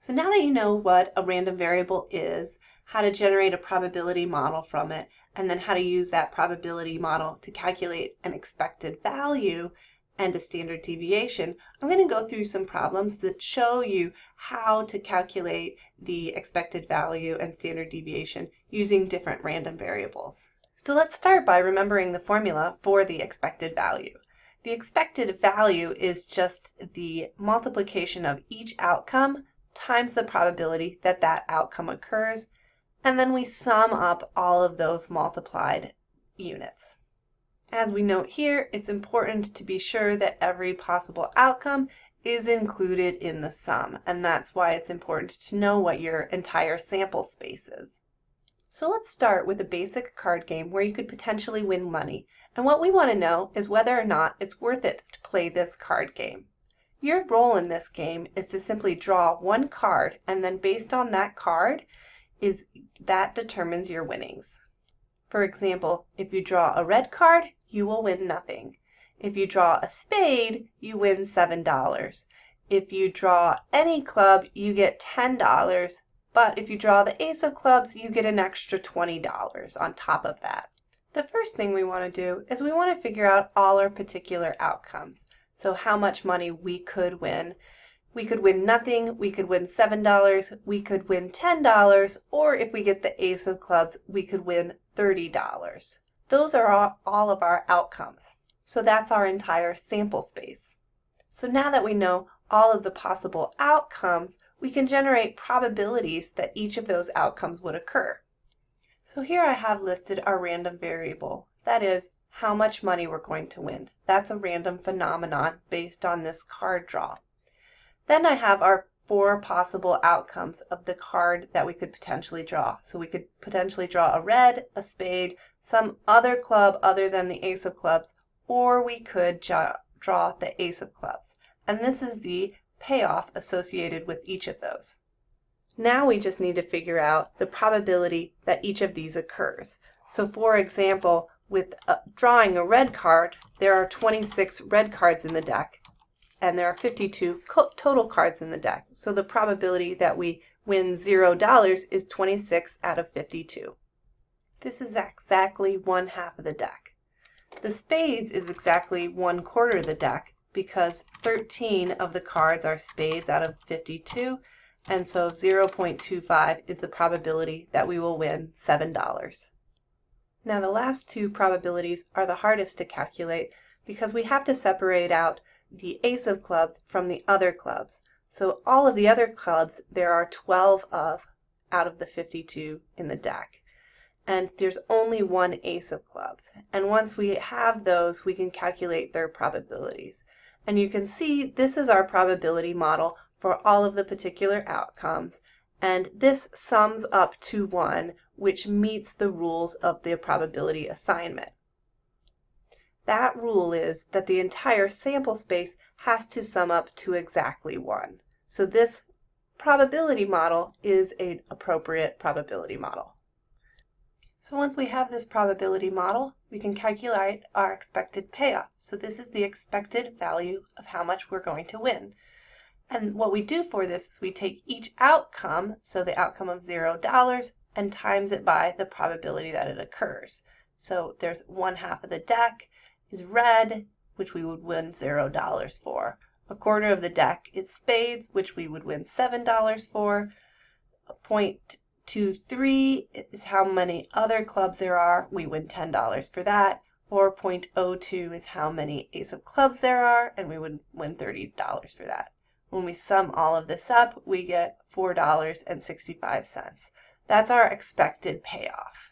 So now that you know what a random variable is, how to generate a probability model from it, and then how to use that probability model to calculate an expected value and a standard deviation, I'm going to go through some problems that show you how to calculate the expected value and standard deviation using different random variables. So let's start by remembering the formula for the expected value. The expected value is just the multiplication of each outcome times the probability that that outcome occurs, and then we sum up all of those multiplied units. As we note here, it's important to be sure that every possible outcome is included in the sum, and that's why it's important to know what your entire sample space is. So let's start with a basic card game where you could potentially win money, and what we want to know is whether or not it's worth it to play this card game. Your role in this game is to simply draw one card, and then based on that card, that determines your winnings. For example, if you draw a red card, you will win nothing. If you draw a spade, you win $7. If you draw any club, you get $10, but if you draw the ace of clubs, you get an extra $20 on top of that. The first thing we want to do is we want to figure out all our particular outcomes. So how much money we could win. We could win nothing, we could win $7, we could win $10, or if we get the ace of clubs, we could win $30. Those are all of our outcomes. So that's our entire sample space. So now that we know all of the possible outcomes, we can generate probabilities that each of those outcomes would occur. So here I have listed our random variable. That is, how much money we're going to win. That's a random phenomenon based on this card draw. Then I have our 4 possible outcomes of the card that we could potentially draw. So we could potentially draw a red, a spade, some other club other than the ace of clubs, or we could draw the ace of clubs. And this is the payoff associated with each of those. Now we just need to figure out the probability that each of these occurs. So for example, with drawing a red card, there are 26 red cards in the deck, and there are 52 total cards in the deck. So the probability that we win $0 is 26 out of 52. This is exactly 1/2 of the deck. The spades is exactly 1/4 of the deck because 13 of the cards are spades out of 52, and so 0.25 is the probability that we will win $7. Now the last 2 probabilities are the hardest to calculate because we have to separate out the ace of clubs from the other clubs. So all of the other clubs there are 12 of out of the 52 in the deck. And there's only one ace of clubs. And once we have those, we can calculate their probabilities. And you can see this is our probability model for all of the particular outcomes. And this sums up to 1, which meets the rules of the probability assignment. That rule is that the entire sample space has to sum up to exactly 1. So this probability model is an appropriate probability model. So once we have this probability model, we can calculate our expected payoff. So this is the expected value of how much we're going to win. And what we do for this is we take each outcome, so the outcome of $0, and times it by the probability that it occurs. So there's 1/2 of the deck is red, which we would win $0 for. 1/4 of the deck is spades, which we would win $7 for. 0.23 is how many other clubs there are. We win $10 for that. Or 0.02 is how many ace of clubs there are, and we would win $30 for that. When we sum all of this up, we get $4.65. That's our expected payoff.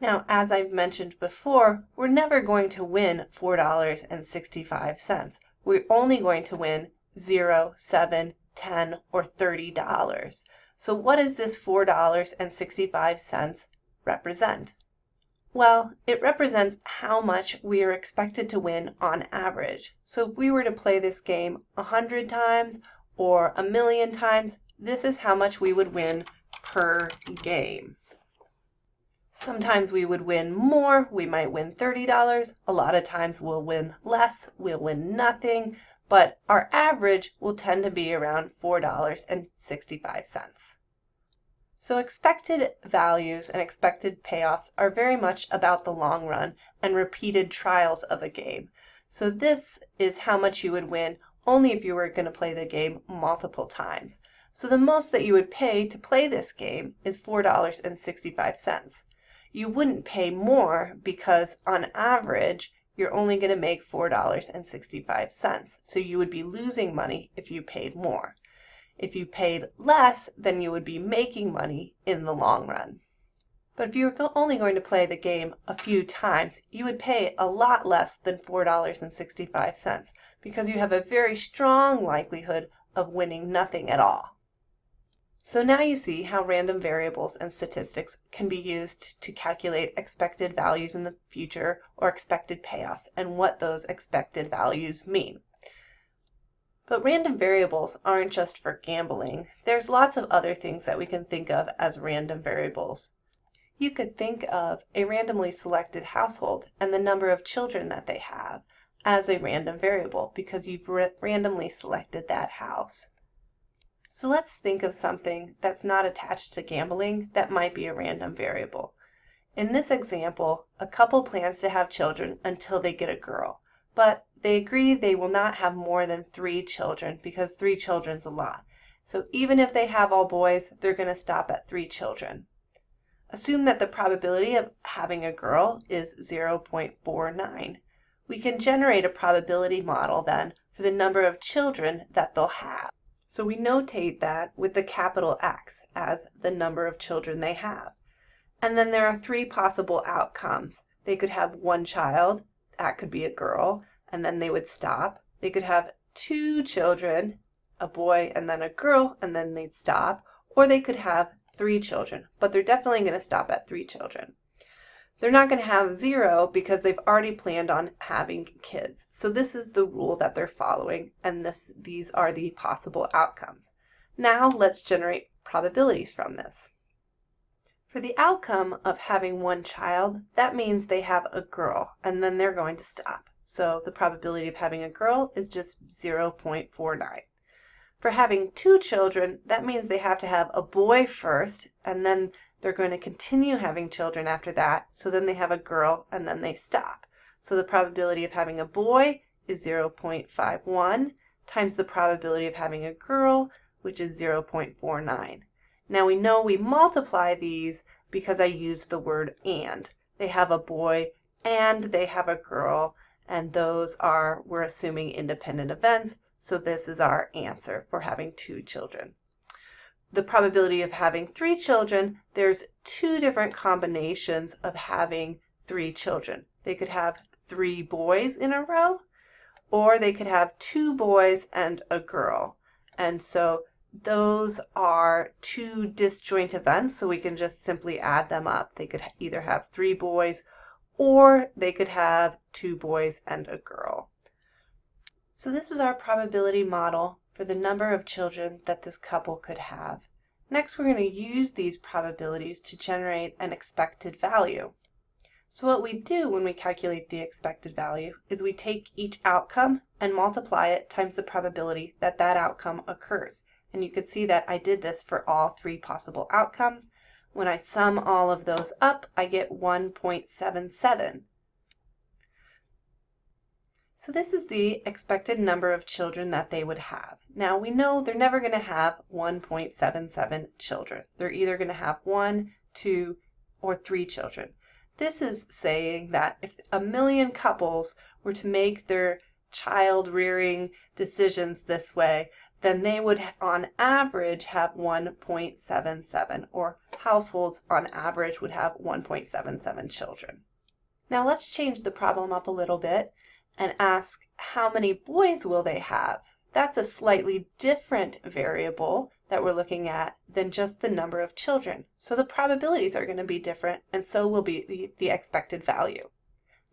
Now, as I've mentioned before, we're never going to win $4.65. We're only going to win $0, $7, $10, or $30. So what does this $4.65 represent? Well, it represents how much we are expected to win on average. So if we were to play this game 100 times or 1,000,000 times, this is how much we would win per game. Sometimes we would win more, we might win $30. A lot of times we'll win less, we'll win nothing, but our average will tend to be around $4.65. So expected values and expected payoffs are very much about the long run and repeated trials of a game. So this is how much you would win only if you were going to play the game multiple times. So the most that you would pay to play this game is $4.65. You wouldn't pay more because on average you're only going to make $4.65. So you would be losing money if you paid more. If you paid less, then you would be making money in the long run. But if you were only going to play the game a few times, you would pay a lot less than $4.65 because you have a very strong likelihood of winning nothing at all. So now you see how random variables and statistics can be used to calculate expected values in the future or expected payoffs and what those expected values mean. But random variables aren't just for gambling. There's lots of other things that we can think of as random variables. You could think of a randomly selected household and the number of children that they have as a random variable because you've randomly selected that house. So let's think of something that's not attached to gambling that might be a random variable. In this example, a couple plans to have children until they get a girl, but they agree they will not have more than 3 children because 3 children's a lot. So even if they have all boys, they're going to stop at 3 children. Assume that the probability of having a girl is 0.49. We can generate a probability model then for the number of children that they'll have. So we notate that with the capital X as the number of children they have. And then there are 3 possible outcomes. They could have 1 child, that could be a girl, and then they would stop. They could have 2 children, a boy and then a girl, and then they'd stop. Or they could have 3 children, but they're definitely going to stop at 3 children. They're not going to have 0 because they've already planned on having kids. So this is the rule that they're following, and these are the possible outcomes. Now let's generate probabilities from this. For the outcome of having 1 child, that means they have a girl, and then they're going to stop. So the probability of having a girl is just 0.49. For having 2 children, that means they have to have a boy first, and then they're going to continue having children after that. So then they have a girl, and then they stop. So the probability of having a boy is 0.51 times the probability of having a girl, which is 0.49. Now we know we multiply these because I used the word and. They have a boy and they have a girl, and those are, we're assuming, independent events, so this is our answer for having 2 children. The probability of having 3 children, there's 2 different combinations of having 3 children. They could have 3 boys in a row, or they could have 2 boys and a girl. And so those are 2 disjoint events, so we can just simply add them up. They could either have 3 boys or they could have 2 boys and a girl. So this is our probability model for the number of children that this couple could have. Next, we're going to use these probabilities to generate an expected value. So what we do when we calculate the expected value is we take each outcome and multiply it times the probability that that outcome occurs. And you can see that I did this for all 3 possible outcomes. When I sum all of those up, I get 1.77. So this is the expected number of children that they would have. Now we know they're never going to have 1.77 children. They're either going to have 1, 2, or 3 children. This is saying that if 1 million couples were to make their child rearing decisions this way, then they would on average have 1.77, or households on average would have 1.77 children. Now let's change the problem up a little bit and ask how many boys will they have? That's a slightly different variable that we're looking at than just the number of children. So the probabilities are going to be different, and so will be the expected value.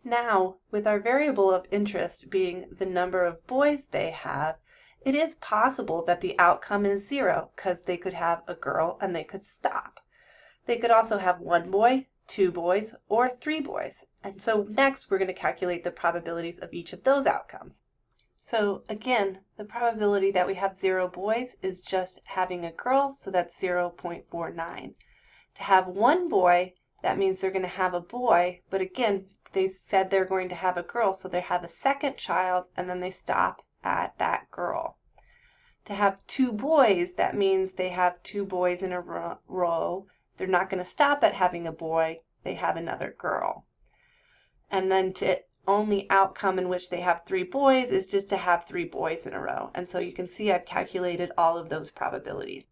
Now, with our variable of interest being the number of boys they have, it is possible that the outcome is 0 because they could have a girl and they could stop. They could also have 1 boy, 2 boys, or 3 boys. And so next we're going to calculate the probabilities of each of those outcomes. So again, the probability that we have 0 boys is just having a girl, so that's 0.49. To have 1 boy, that means they're going to have a boy, but again, they said they're going to have a girl, so they have a second child, and then they stop at that girl. To have 2 boys, that means they have 2 boys in a row. They're not going to stop at having a boy, they have another girl. And then to only outcome in which they have 3 boys is just to have 3 boys in a row. And so you can see I've calculated all of those probabilities.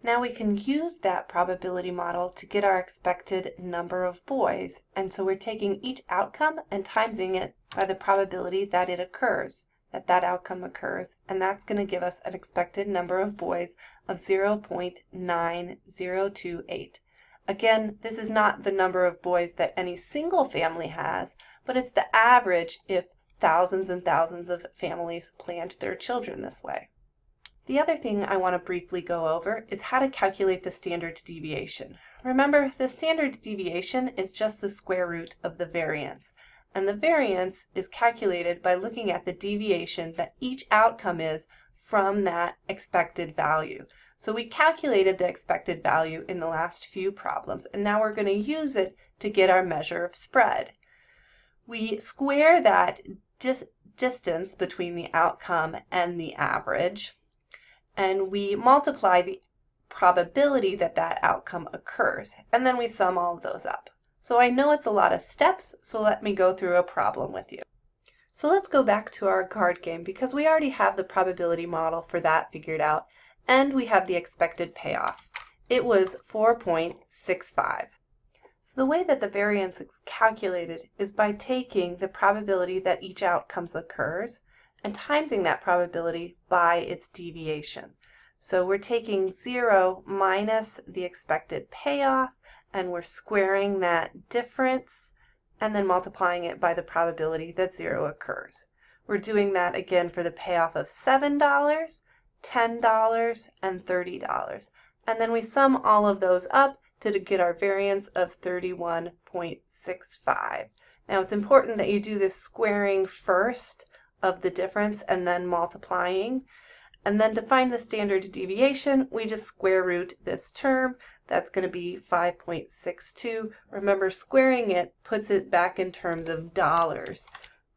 Now we can use that probability model to get our expected number of boys. And so we're taking each outcome and timesing it by the probability that it occurs, that outcome occurs. And that's going to give us an expected number of boys of 0.9028. Again, this is not the number of boys that any single family has, but it's the average if thousands and thousands of families planned their children this way. The other thing I want to briefly go over is how to calculate the standard deviation. Remember, the standard deviation is just the square root of the variance, and the variance is calculated by looking at the deviation that each outcome is from that expected value. So we calculated the expected value in the last few problems, and now we're going to use it to get our measure of spread. We square that distance between the outcome and the average, and we multiply the probability that that outcome occurs, and then we sum all of those up. So I know it's a lot of steps, so let me go through a problem with you. So let's go back to our card game because we already have the probability model for that figured out, and we have the expected payoff. It was 4.65. So the way that the variance is calculated is by taking the probability that each outcome occurs and timesing that probability by its deviation. So we're taking 0 minus the expected payoff, and we're squaring that difference and then multiplying it by the probability that 0 occurs. We're doing that again for the payoff of $7, $10, and $30. And then we sum all of those up to get our variance of 31.65. Now it's important that you do this squaring first of the difference and then multiplying. And then to find the standard deviation, we just square root this term. That's going to be 5.62. Remember, squaring it puts it back in terms of dollars.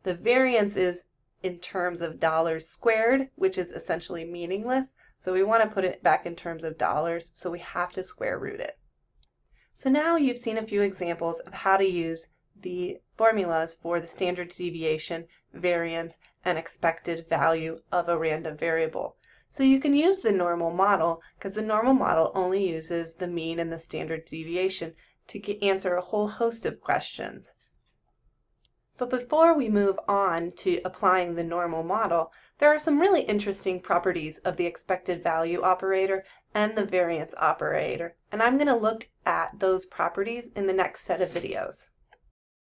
The variance is in terms of dollars squared, which is essentially meaningless. So we want to put it back in terms of dollars, so we have to square root it. So now you've seen a few examples of how to use the formulas for the standard deviation, variance, and expected value of a random variable. So you can use the normal model because the normal model only uses the mean and the standard deviation to answer a whole host of questions. But before we move on to applying the normal model, there are some really interesting properties of the expected value operator and the variance operator, and I'm going to look at those properties in the next set of videos.